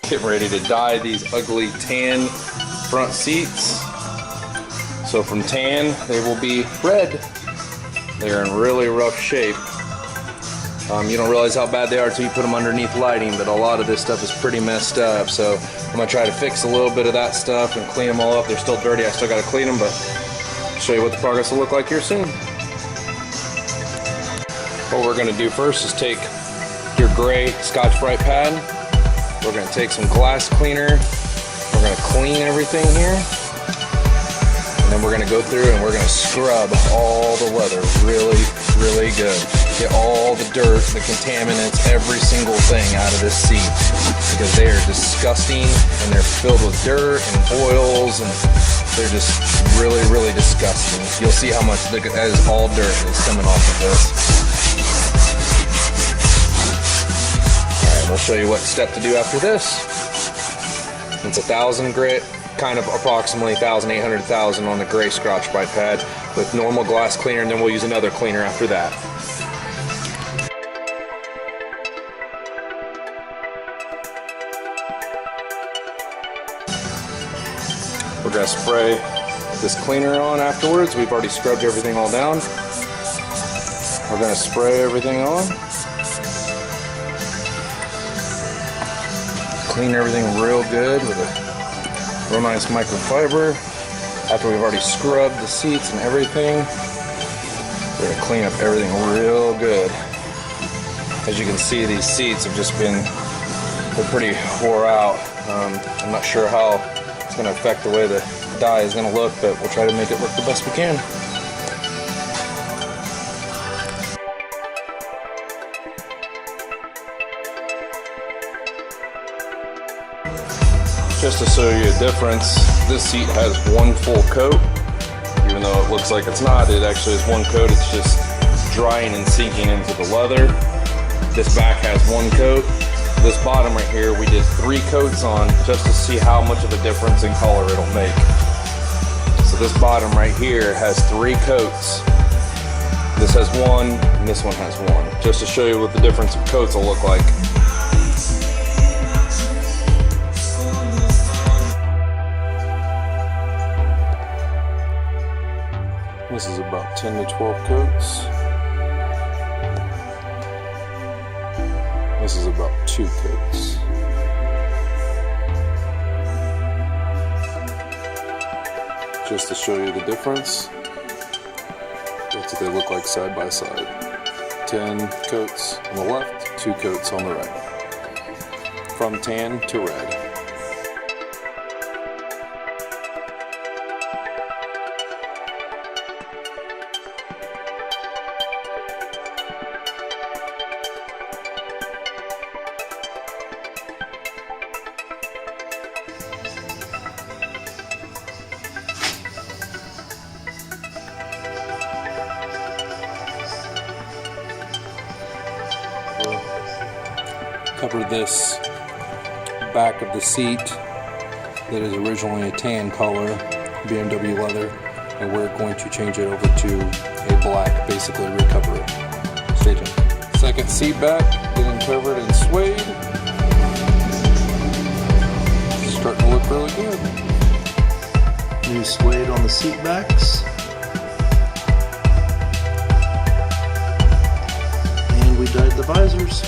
getting ready to dye these ugly tan front seats. So from tan, they will be red. They are in really rough shape. You don't realize how bad they are until you put them underneath lighting, but a lot of this stuff is pretty messed up. So I'm gonna try to fix a little bit of that stuff and clean them all up. They're still dirty, I still gotta clean them, but I'll show you what the progress will look like here soon. What we're gonna do first is take your gray Scotch-Brite pad. We're gonna take some glass cleaner. We're gonna clean everything here. And then we're gonna go through and we're gonna scrub all the leather really, really good. Get all the dirt, the contaminants, every single thing out of this seat, because they are disgusting and they're filled with dirt and oils, and they're just really, really disgusting. You'll see how much that is all dirt that's coming off of this. All right, we'll show you what step to do after this. It's 1,000 grit, kind of approximately 1,800, 1,000 on the gray Scotch-Brite pad with normal glass cleaner, and then we'll use another cleaner after that. We're gonna spray this cleaner on afterwards. We've already scrubbed everything all down. We're gonna spray everything on. Clean everything real good with a real nice microfiber. After we've already scrubbed the seats and everything, we're gonna clean up everything real good. As you can see, these seats have just been, they're pretty wore out. I'm not sure how it's going to affect the way the dye is going to look, but we'll try to make it look the best we can. Just to show you a difference, this seat has one full coat. Even though it looks like it's not, it actually is one coat. It's just drying and sinking into the leather. This back has one coat. This bottom right here, we did 3 coats on just to see how much of a difference in color it'll make. So this bottom right here has 3 coats. This has 1, and this one has 1. Just to show you what the difference of coats will look like. This is about 10 to 12 coats. This is about 2 coats. Just to show you the difference, that's what they look like side by side. 10 coats on the left, 2 coats on the right. From tan to red. Cover this back of the seat that is originally a tan color, Bmw leather, and we're going to change it over to a black, basically recover it. Stay tuned. Second seat back, getting covered in suede. Starting to look really good. New suede on the seat backs. And we dyed the visors.